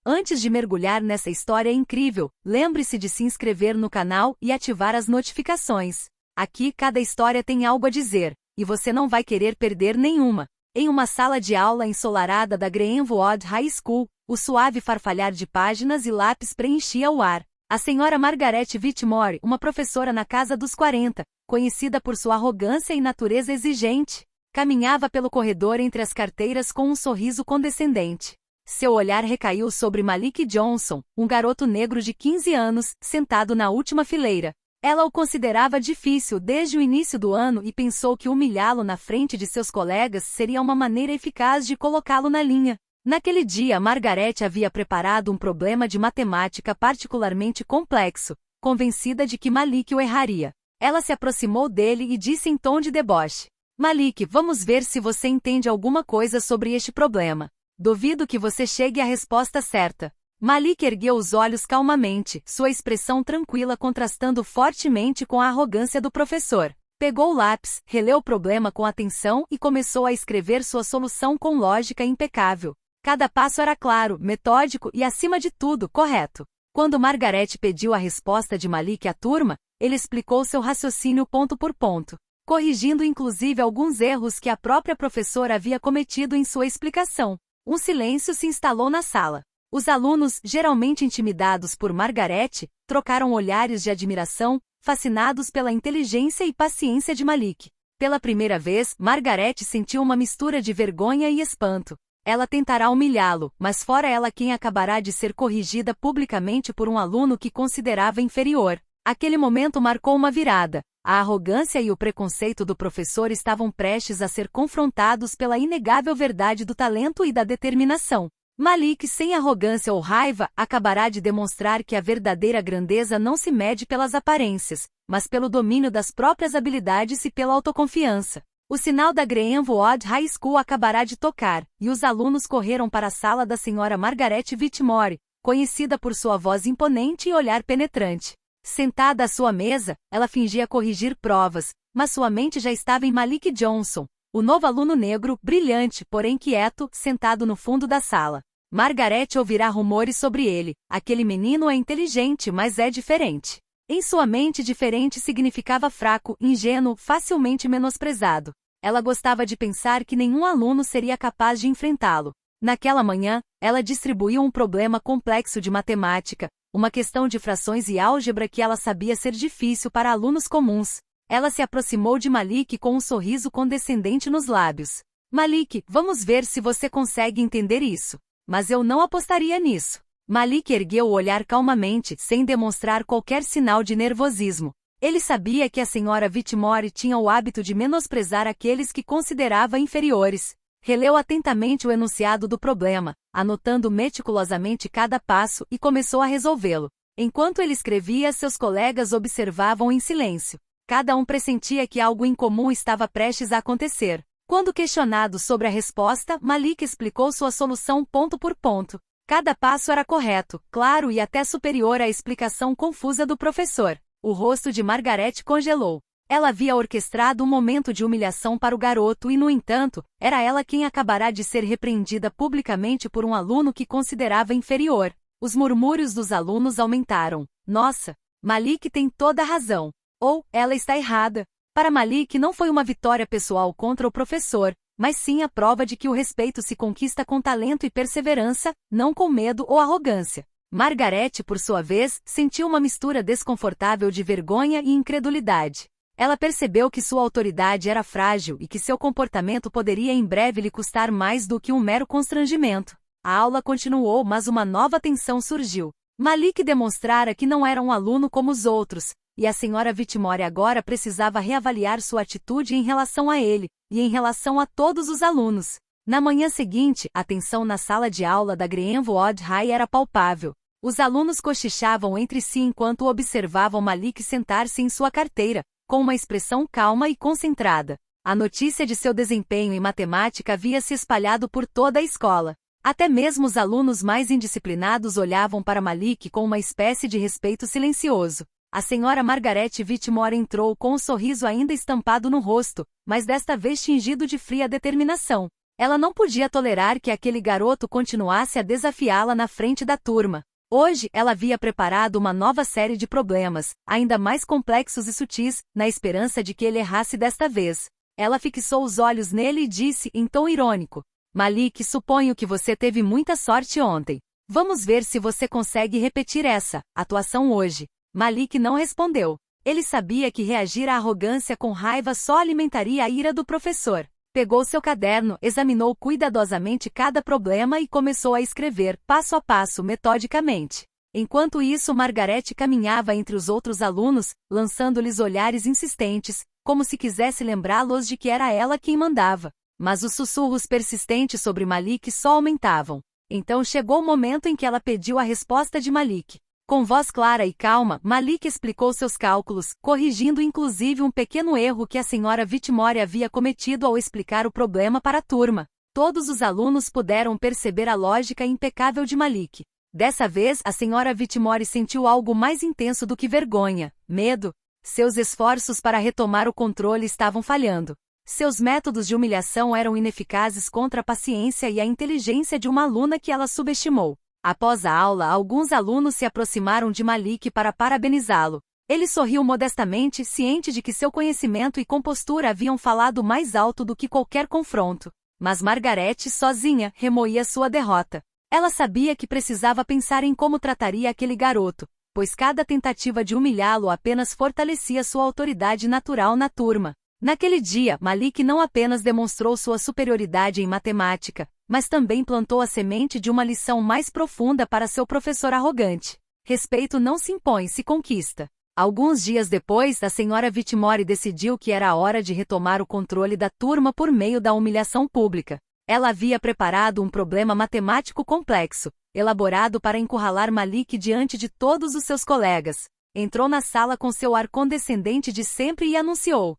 Antes de mergulhar nessa história incrível, lembre-se de se inscrever no canal e ativar as notificações. Aqui cada história tem algo a dizer, e você não vai querer perder nenhuma. Em uma sala de aula ensolarada da Greenwood High School, o suave farfalhar de páginas e lápis preenchia o ar. A senhora Margaret Whitmore, uma professora na casa dos 40, conhecida por sua arrogância e natureza exigente, caminhava pelo corredor entre as carteiras com um sorriso condescendente. Seu olhar recaiu sobre Malik Johnson, um garoto negro de 15 anos, sentado na última fileira. Ela o considerava difícil desde o início do ano e pensou que humilhá-lo na frente de seus colegas seria uma maneira eficaz de colocá-lo na linha. Naquele dia, Margaret havia preparado um problema de matemática particularmente complexo, convencida de que Malik o erraria. Ela se aproximou dele e disse em tom de deboche: Malik, vamos ver se você entende alguma coisa sobre este problema. Duvido que você chegue à resposta certa. Malik ergueu os olhos calmamente, sua expressão tranquila contrastando fortemente com a arrogância do professor. Pegou o lápis, releu o problema com atenção e começou a escrever sua solução com lógica impecável. Cada passo era claro, metódico e, acima de tudo, correto. Quando Margaret pediu a resposta de Malik à turma, ele explicou seu raciocínio ponto por ponto, corrigindo inclusive alguns erros que a própria professora havia cometido em sua explicação. Um silêncio se instalou na sala. Os alunos, geralmente intimidados por Margaret, trocaram olhares de admiração, fascinados pela inteligência e paciência de Malik. Pela primeira vez, Margaret sentiu uma mistura de vergonha e espanto. Ela tentará humilhá-lo, mas fora ela quem acabará de ser corrigida publicamente por um aluno que considerava inferior. Aquele momento marcou uma virada. A arrogância e o preconceito do professor estavam prestes a ser confrontados pela inegável verdade do talento e da determinação. Malik, sem arrogância ou raiva, acabará de demonstrar que a verdadeira grandeza não se mede pelas aparências, mas pelo domínio das próprias habilidades e pela autoconfiança. O sinal da Greenwood High School acabará de tocar, e os alunos correram para a sala da senhora Margaret Whitmore, conhecida por sua voz imponente e olhar penetrante. Sentada à sua mesa, ela fingia corrigir provas, mas sua mente já estava em Malik Johnson, o novo aluno negro, brilhante, porém quieto, sentado no fundo da sala. Margaret ouvirá rumores sobre ele. Aquele menino é inteligente, mas é diferente. Em sua mente, diferente significava fraco, ingênuo, facilmente menosprezado. Ela gostava de pensar que nenhum aluno seria capaz de enfrentá-lo. Naquela manhã, ela distribuiu um problema complexo de matemática, uma questão de frações e álgebra que ela sabia ser difícil para alunos comuns. Ela se aproximou de Malik com um sorriso condescendente nos lábios. Malik, vamos ver se você consegue entender isso. Mas eu não apostaria nisso. Malik ergueu o olhar calmamente, sem demonstrar qualquer sinal de nervosismo. Ele sabia que a senhora Whitmore tinha o hábito de menosprezar aqueles que considerava inferiores. Releu atentamente o enunciado do problema, anotando meticulosamente cada passo e começou a resolvê-lo. Enquanto ele escrevia, seus colegas observavam em silêncio. Cada um pressentia que algo incomum estava prestes a acontecer. Quando questionado sobre a resposta, Malik explicou sua solução ponto por ponto. Cada passo era correto, claro e até superior à explicação confusa do professor. O rosto de Margaret congelou. Ela havia orquestrado um momento de humilhação para o garoto e, no entanto, era ela quem acabará de ser repreendida publicamente por um aluno que considerava inferior. Os murmúrios dos alunos aumentaram. Nossa, Malik tem toda a razão. Ou, ela está errada. Para Malik não foi uma vitória pessoal contra o professor, mas sim a prova de que o respeito se conquista com talento e perseverança, não com medo ou arrogância. Margaret, por sua vez, sentiu uma mistura desconfortável de vergonha e incredulidade. Ela percebeu que sua autoridade era frágil e que seu comportamento poderia em breve lhe custar mais do que um mero constrangimento. A aula continuou, mas uma nova tensão surgiu. Malik demonstrara que não era um aluno como os outros, e a senhora Whitmore agora precisava reavaliar sua atitude em relação a ele, e em relação a todos os alunos. Na manhã seguinte, a tensão na sala de aula da Greenwood High era palpável. Os alunos cochichavam entre si enquanto observavam Malik sentar-se em sua carteira, com uma expressão calma e concentrada. A notícia de seu desempenho em matemática havia se espalhado por toda a escola. Até mesmo os alunos mais indisciplinados olhavam para Malik com uma espécie de respeito silencioso. A senhora Margaret Whitmore entrou com um sorriso ainda estampado no rosto, mas desta vez tingido de fria determinação. Ela não podia tolerar que aquele garoto continuasse a desafiá-la na frente da turma. Hoje, ela havia preparado uma nova série de problemas, ainda mais complexos e sutis, na esperança de que ele errasse desta vez. Ela fixou os olhos nele e disse, em tom irônico: Malik, suponho que você teve muita sorte ontem. Vamos ver se você consegue repetir essa atuação hoje. Malik não respondeu. Ele sabia que reagir à arrogância com raiva só alimentaria a ira do professor. Pegou seu caderno, examinou cuidadosamente cada problema e começou a escrever, passo a passo, metodicamente. Enquanto isso, Margaret caminhava entre os outros alunos, lançando-lhes olhares insistentes, como se quisesse lembrá-los de que era ela quem mandava. Mas os sussurros persistentes sobre Malik só aumentavam. Então chegou o momento em que ela pediu a resposta de Malik. Com voz clara e calma, Malik explicou seus cálculos, corrigindo inclusive um pequeno erro que a senhora Whitmore havia cometido ao explicar o problema para a turma. Todos os alunos puderam perceber a lógica impecável de Malik. Dessa vez, a senhora Whitmore sentiu algo mais intenso do que vergonha, medo. Seus esforços para retomar o controle estavam falhando. Seus métodos de humilhação eram ineficazes contra a paciência e a inteligência de uma aluna que ela subestimou. Após a aula, alguns alunos se aproximaram de Malik para parabenizá-lo. Ele sorriu modestamente, ciente de que seu conhecimento e compostura haviam falado mais alto do que qualquer confronto. Mas Margaret, sozinha, remoía sua derrota. Ela sabia que precisava pensar em como trataria aquele garoto, pois cada tentativa de humilhá-lo apenas fortalecia sua autoridade natural na turma. Naquele dia, Malik não apenas demonstrou sua superioridade em matemática, mas também plantou a semente de uma lição mais profunda para seu professor arrogante. Respeito não se impõe, se conquista. Alguns dias depois, a senhora Whitmore decidiu que era a hora de retomar o controle da turma por meio da humilhação pública. Ela havia preparado um problema matemático complexo, elaborado para encurralar Malik diante de todos os seus colegas. Entrou na sala com seu ar condescendente de sempre e anunciou: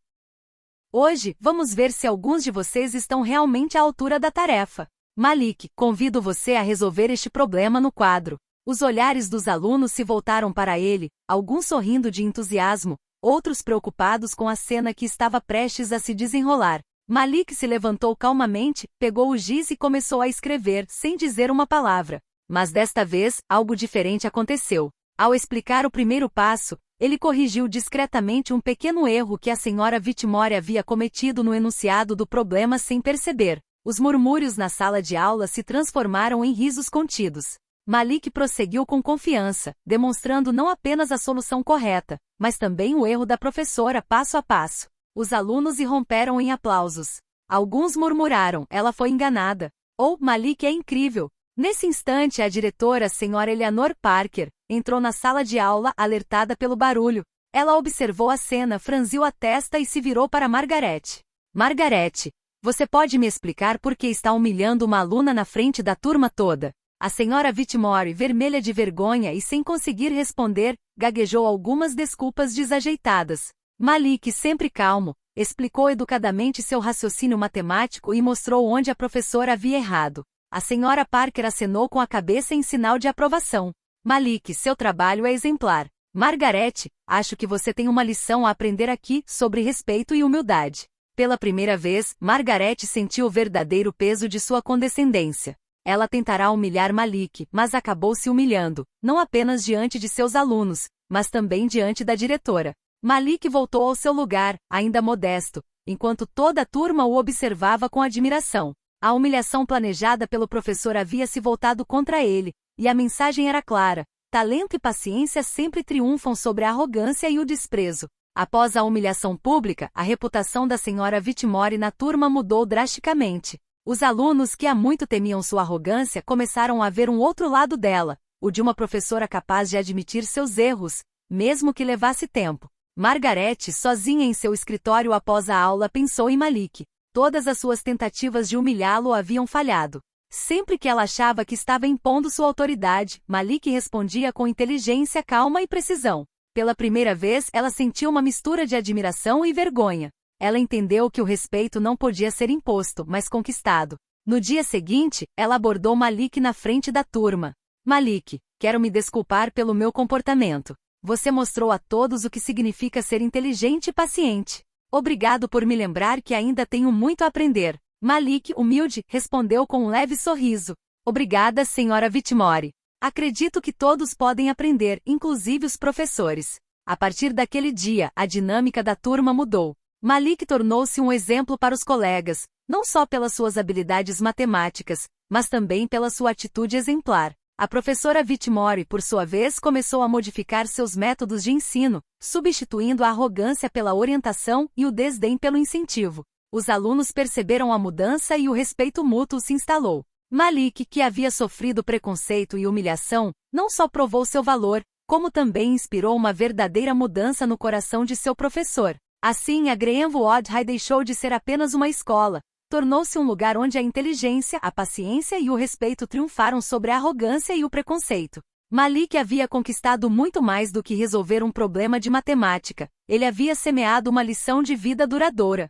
Hoje, vamos ver se alguns de vocês estão realmente à altura da tarefa. Malik, convido você a resolver este problema no quadro. Os olhares dos alunos se voltaram para ele, alguns sorrindo de entusiasmo, outros preocupados com a cena que estava prestes a se desenrolar. Malik se levantou calmamente, pegou o giz e começou a escrever, sem dizer uma palavra. Mas desta vez, algo diferente aconteceu. Ao explicar o primeiro passo, ele corrigiu discretamente um pequeno erro que a senhora Whitmore havia cometido no enunciado do problema sem perceber. Os murmúrios na sala de aula se transformaram em risos contidos. Malik prosseguiu com confiança, demonstrando não apenas a solução correta, mas também o erro da professora passo a passo. Os alunos irromperam em aplausos. Alguns murmuraram, ela foi enganada. Ou, Malik é incrível. Nesse instante, a diretora, senhora Eleanor Parker, entrou na sala de aula, alertada pelo barulho. Ela observou a cena, franziu a testa e se virou para Margaret. Margaret, você pode me explicar por que está humilhando uma aluna na frente da turma toda? A senhora Whitmore, vermelha de vergonha e sem conseguir responder, gaguejou algumas desculpas desajeitadas. Malik, sempre calmo, explicou educadamente seu raciocínio matemático e mostrou onde a professora havia errado. A senhora Parker acenou com a cabeça em sinal de aprovação. Malik, seu trabalho é exemplar. Margaret, acho que você tem uma lição a aprender aqui sobre respeito e humildade. Pela primeira vez, Margaret sentiu o verdadeiro peso de sua condescendência. Ela tentará humilhar Malik, mas acabou se humilhando, não apenas diante de seus alunos, mas também diante da diretora. Malik voltou ao seu lugar, ainda modesto, enquanto toda a turma o observava com admiração. A humilhação planejada pelo professor havia se voltado contra ele, e a mensagem era clara: talento e paciência sempre triunfam sobre a arrogância e o desprezo. Após a humilhação pública, a reputação da senhora Whitmore na turma mudou drasticamente. Os alunos que há muito temiam sua arrogância começaram a ver um outro lado dela, o de uma professora capaz de admitir seus erros, mesmo que levasse tempo. Margaret, sozinha em seu escritório após a aula, pensou em Malik. Todas as suas tentativas de humilhá-lo haviam falhado. Sempre que ela achava que estava impondo sua autoridade, Malik respondia com inteligência, calma e precisão. Pela primeira vez, ela sentiu uma mistura de admiração e vergonha. Ela entendeu que o respeito não podia ser imposto, mas conquistado. No dia seguinte, ela abordou Malik na frente da turma. Malik, quero me desculpar pelo meu comportamento. Você mostrou a todos o que significa ser inteligente e paciente. Obrigado por me lembrar que ainda tenho muito a aprender. Malik, humilde, respondeu com um leve sorriso. Obrigada, senhora Whitmore. Acredito que todos podem aprender, inclusive os professores. A partir daquele dia, a dinâmica da turma mudou. Malik tornou-se um exemplo para os colegas, não só pelas suas habilidades matemáticas, mas também pela sua atitude exemplar. A professora Whitmore, por sua vez, começou a modificar seus métodos de ensino, substituindo a arrogância pela orientação e o desdém pelo incentivo. Os alunos perceberam a mudança e o respeito mútuo se instalou. Malik, que havia sofrido preconceito e humilhação, não só provou seu valor, como também inspirou uma verdadeira mudança no coração de seu professor. Assim, a Greenwood High deixou de ser apenas uma escola, tornou-se um lugar onde a inteligência, a paciência e o respeito triunfaram sobre a arrogância e o preconceito. Malik havia conquistado muito mais do que resolver um problema de matemática. Ele havia semeado uma lição de vida duradoura.